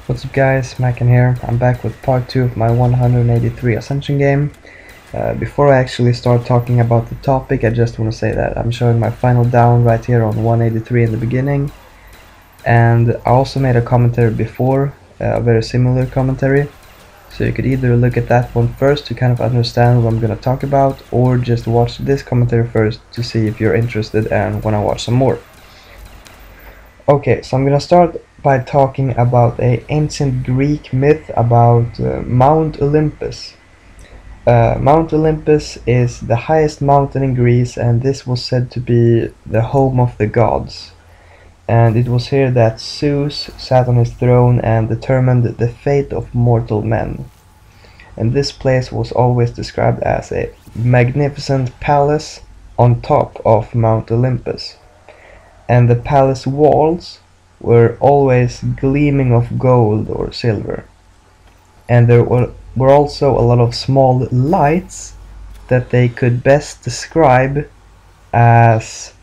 What's up guys, Mackan here. I'm back with part 2 of my 183 Ascension game. Before I actually start talking about the topic, I just want to say that I'm showing my final down right here on 183 in the beginning. And I also made a commentary before, a very similar commentary. So you could either look at that one first to kind of understand what I'm going to talk about, or just watch this commentary first to see if you're interested and want to watch some more. Okay, so I'm going to start by talking about an ancient Greek myth about Mount Olympus. Mount Olympus is the highest mountain in Greece, and this was said to be the home of the gods. And it was here that Zeus sat on his throne and determined the fate of mortal men. And this place was always described as a magnificent palace on top of Mount Olympus. And the palace walls were always gleaming of gold or silver. And there were also a lot of small lights that they could best describe as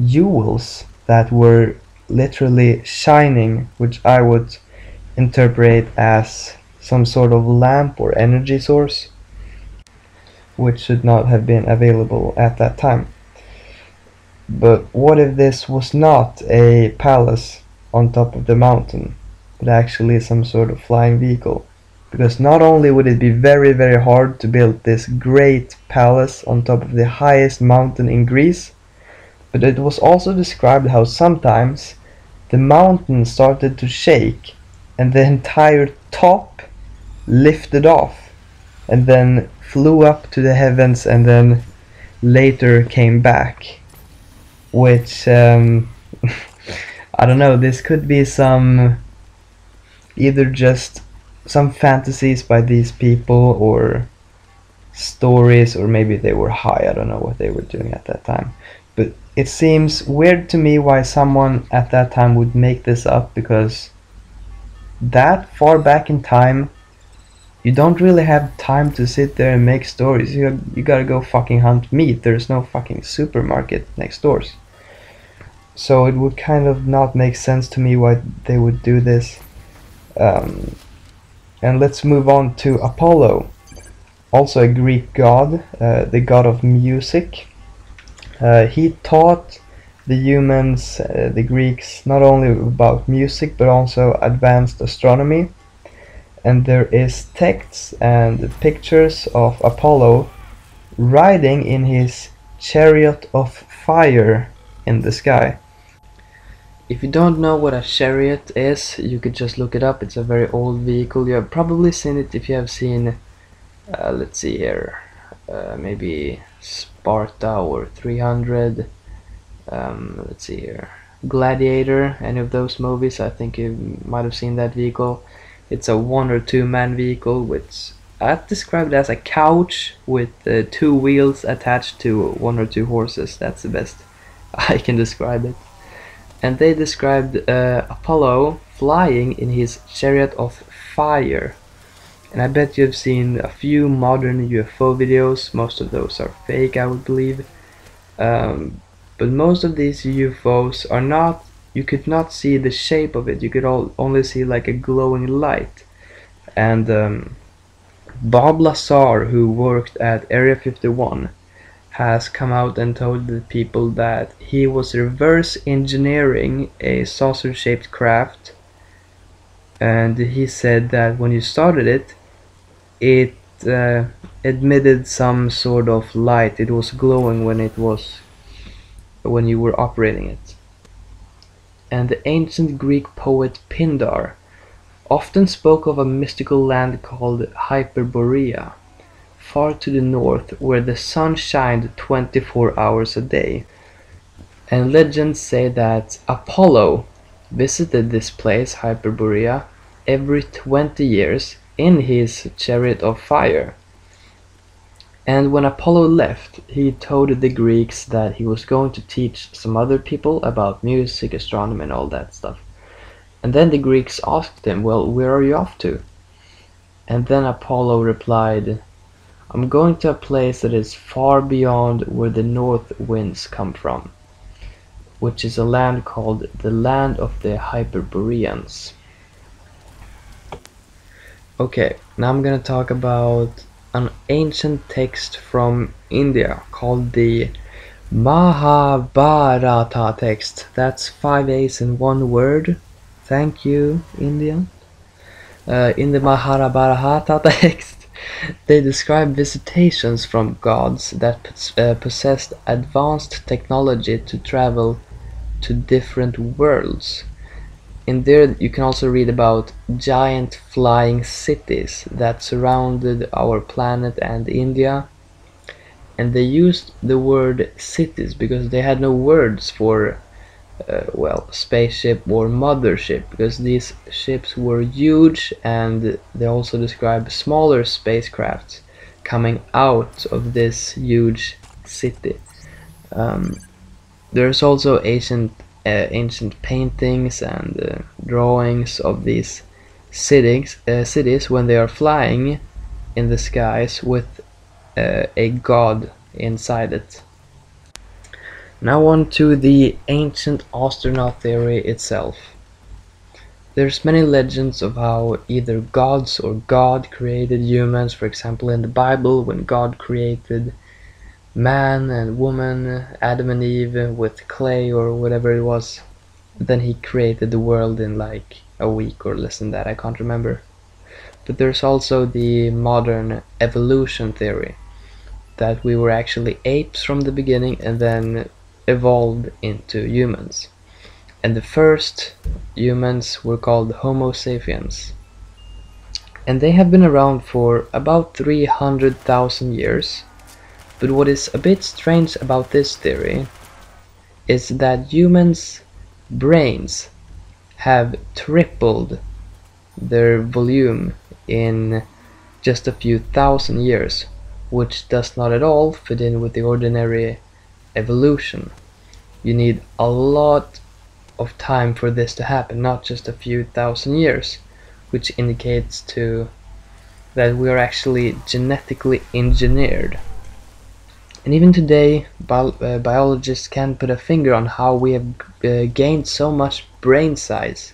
jewels that were literally shining, which I would interpret as some sort of lamp or energy source, which should not have been available at that time. But what if this was not a palace on top of the mountain, but actually some sort of flying vehicle? Because not only would it be very hard to build this great palace on top of the highest mountain in Greece, but it was also described how sometimes the mountain started to shake and the entire top lifted off and then flew up to the heavens and then later came back. Which, I don't know, this could be some, either just some fantasies by these people or stories, or maybe they were high, I don't know what they were doing at that time. But it seems weird to me why someone at that time would make this up, because that far back in time, you don't really have time to sit there and make stories. You gotta go fucking hunt meat. There's no fucking supermarket next doors. So it would kind of not make sense to me why they would do this. And let's move on to Apollo, also a Greek god, the god of music. He taught the humans, the Greeks, not only about music but also advanced astronomy. And there is texts and pictures of Apollo riding in his chariot of fire in the sky. If you don't know what a chariot is, you could just look it up. It's a very old vehicle. You have probably seen it if you have seen, let's see here, maybe Sparta or 300, let's see here, Gladiator, any of those movies. I think you might have seen that vehicle. It's a 1 or 2 man vehicle, which I've described as a couch with 2 wheels attached to 1 or 2 horses. That's the best I can describe it. And they described Apollo flying in his chariot of fire. And I bet you've seen a few modern UFO videos. Most of those are fake, I would believe. But most of these UFOs are not, you could not see the shape of it. You could only see like a glowing light. And Bob Lazar, who worked at Area 51, has come out and told the people that he was reverse engineering a saucer-shaped craft, and he said that when you started it, it emitted some sort of light. It was glowing when you were operating it. And the ancient Greek poet Pindar often spoke of a mystical land called Hyperborea, far to the north, where the sun shined 24 hours a day. And legends say that Apollo visited this place, Hyperborea, every 20 years in his chariot of fire. And when Apollo left, he told the Greeks that he was going to teach some other people about music, astronomy, and all that stuff. And then the Greeks asked him, well, where are you off to? And then Apollo replied, I'm going to a place that is far beyond where the north winds come from, which is a land called the land of the Hyperboreans. Okay, now I'm gonna talk about an ancient text from India called the Mahabharata text. That's 5 A's in one word. Thank you, India. In the Mahabharata text, they describe visitations from gods that possessed advanced technology to travel to different worlds. In there, you can also read about giant flying cities that surrounded our planet and India. And they used the word cities because they had no words for well, spaceship or mothership, because these ships were huge, and they also describe smaller spacecrafts coming out of this huge city. Um, there's also ancient paintings and drawings of these cities when they are flying in the skies with a god inside it. Now on to the ancient astronaut theory itself. There's many legends of how either gods or God created humans. For example, in the Bible, when God created man and woman, Adam and Eve, with clay or whatever it was, then he created the world in like a week or less than that, I can't remember. But there's also the modern evolution theory, that we were actually apes from the beginning and then evolved into humans. And the first humans were called Homo sapiens. And they have been around for about 300,000 years. But what is a bit strange about this theory is that humans' brains have tripled their volume in just a few thousand years, which does not at all fit in with the ordinary evolution. You need a lot of time for this to happen, not just a few thousand years, which indicates to that we are actually genetically engineered. And even today, biologists can't put a finger on how we have gained so much brain size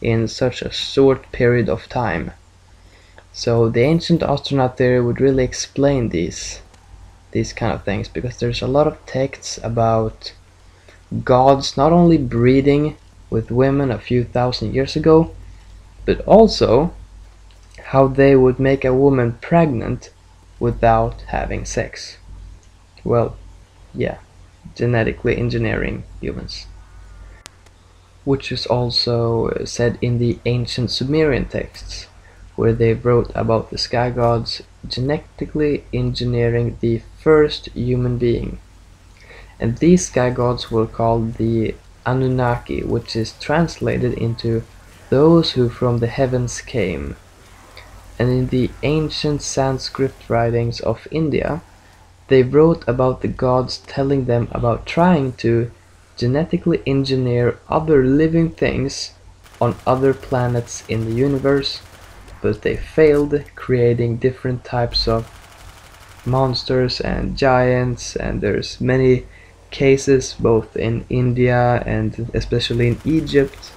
in such a short period of time. So the ancient astronaut theory would really explain these kind of things, because there's a lot of texts about gods not only breeding with women a few thousand years ago, but also how they would make a woman pregnant without having sex. Well, yeah, genetically engineering humans. Which is also said in the ancient Sumerian texts, where they wrote about the sky gods genetically engineering the first human being. And these sky gods were called the Anunnaki, which is translated into those who from the heavens came. And in the ancient Sanskrit writings of India, they wrote about the gods telling them about trying to genetically engineer other living things on other planets in the universe, but they failed, creating different types of monsters and giants. And there's many cases both in India and especially in Egypt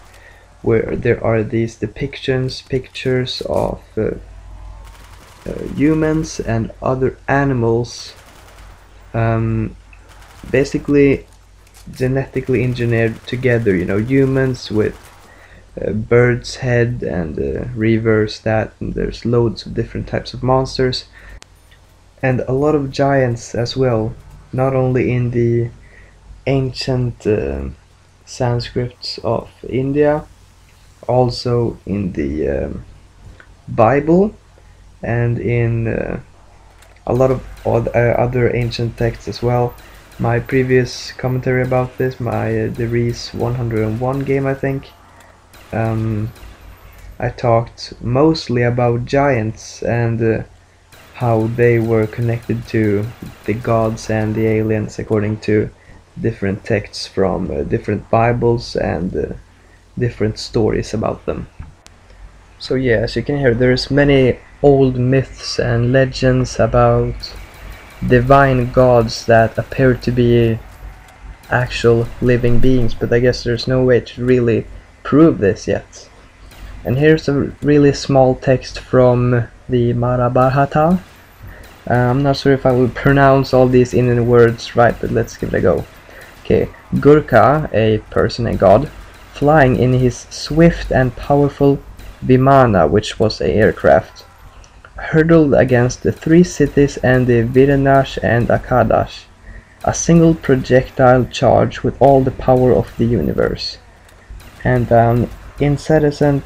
where there are these pictures of humans and other animals, basically genetically engineered together, humans with bird's head and reverse that, and there's loads of different types of monsters and a lot of giants as well, not only in the ancient Sanskrits of India, also in the Bible and in a lot of other ancient texts as well. My previous commentary about this, my the Reese 101 game, I think, I talked mostly about giants and how they were connected to the gods and the aliens according to different texts from different Bibles and different stories about them. So yeah, as you can hear, there's many old myths and legends about divine gods that appear to be actual living beings, but I guess there's no way to really prove this yet. And here's a really small text from the Mahabharata. I'm not sure if I will pronounce all these Indian words right, but let's give it a go. Okay, Gurkha, a person, a god, flying in his swift and powerful Vimana, which was an aircraft, hurtled against the three cities and the Viranash and Akadash, a single projectile charge with all the power of the universe. And an incessant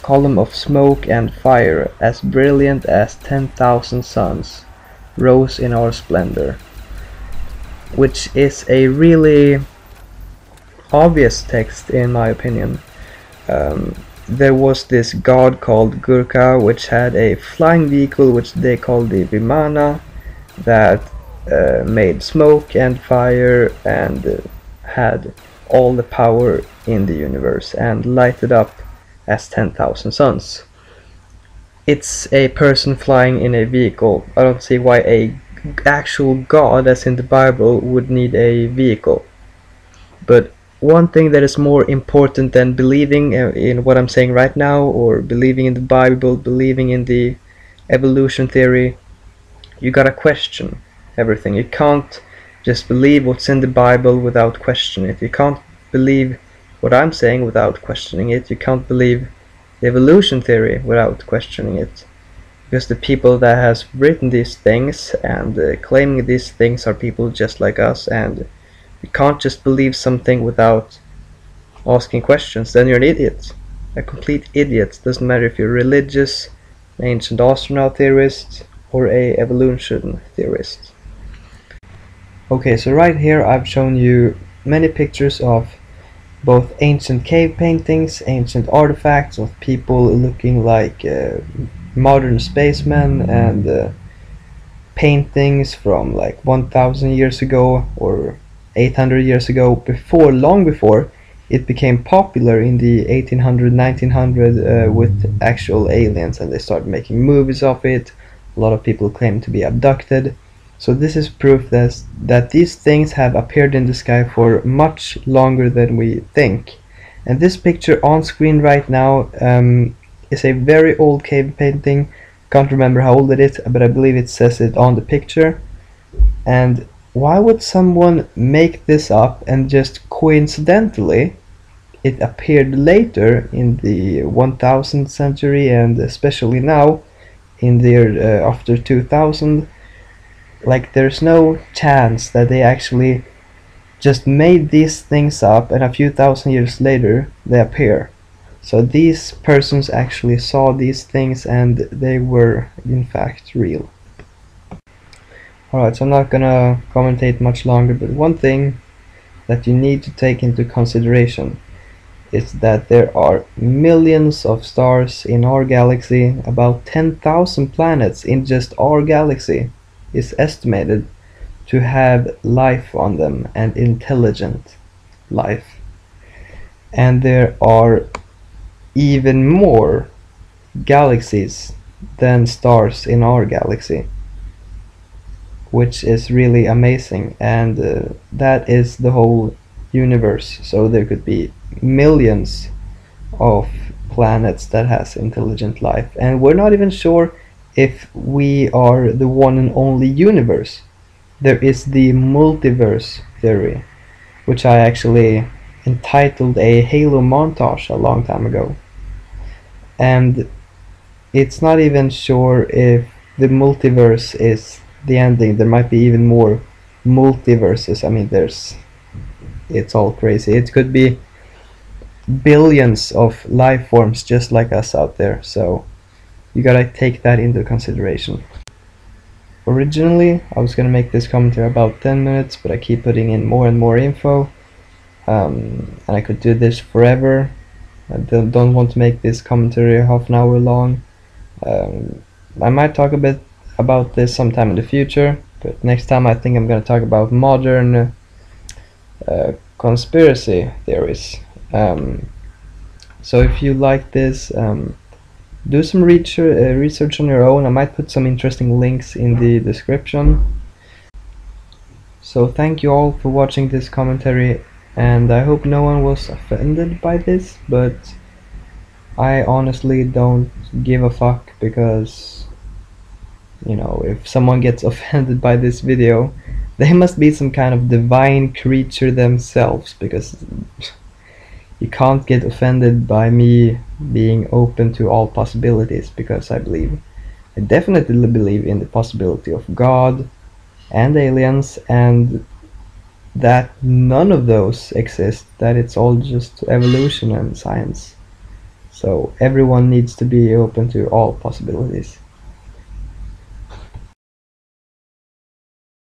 column of smoke and fire, as brilliant as 10,000 suns, rose in our splendor. Which is a really obvious text in my opinion. There was this god called Gurkha, which had a flying vehicle which they called the Vimana, that made smoke and fire and had all the power in the universe and lighted up as 10,000 suns. It's a person flying in a vehicle. I don't see why a actual god, as in the Bible, would need a vehicle. But one thing that is more important than believing in what I'm saying right now, or believing in the Bible, believing in the evolution theory, you gotta question everything. You can't just believe what's in the Bible without questioning it. You can't believe what I'm saying without questioning it. You can't believe the evolution theory without questioning it. Because the people that has written these things and claiming these things are people just like us, and you can't just believe something without asking questions. Then you're an idiot, a complete idiot. Doesn't matter if you're religious, an ancient astronaut theorist, or a evolution theorist. Okay, so right here I've shown you many pictures of both ancient cave paintings, ancient artifacts of people looking like modern spacemen, and paintings from like 1,000 years ago or 800 years ago, long before it became popular in the 1800, 1900 with actual aliens, and they started making movies of it. A lot of people claim to be abducted. So this is proof that these things have appeared in the sky for much longer than we think. And this picture on screen right now is a very old cave painting. Can't remember how old it is, but I believe it says it on the picture. And why would someone make this up and just coincidentally it appeared later in the 1000th century, and especially now in the year after 2000? Like, there's no chance that they actually just made these things up and a few thousand years later they appear. So these persons actually saw these things and they were in fact real. Alright, so I'm not gonna commentate much longer, but one thing that you need to take into consideration is that there are millions of stars in our galaxy. About 10,000 planets in just our galaxy is estimated to have life on them, and intelligent life. And there are even more galaxies than stars in our galaxy, which is really amazing. And that is the whole universe. So there could be millions of planets that has intelligent life, and we're not even sure if we are the one and only universe. There is the multiverse theory, which I actually entitled a Halo montage a long time ago. And it's not even sure if the multiverse is the ending. There might be even more multiverses. I mean, it's all crazy. It could be billions of life forms just like us out there. So you gotta take that into consideration. Originally, I was gonna make this commentary about 10 minutes, but I keep putting in more and more info. And I could do this forever. I don't want to make this commentary half an hour long. I might talk a bit about this sometime in the future, but next time I think I'm gonna talk about modern conspiracy theories. So if you like this, do some research on your own. I might put some interesting links in the description. So thank you all for watching this commentary, and I hope no one was offended by this, but I honestly don't give a fuck, because, you know, if someone gets offended by this video, they must be some kind of divine creature themselves, because you can't get offended by me being open to all possibilities, because I definitely believe in the possibility of God and aliens, and that none of those exist, that it's all just evolution and science. So everyone needs to be open to all possibilities.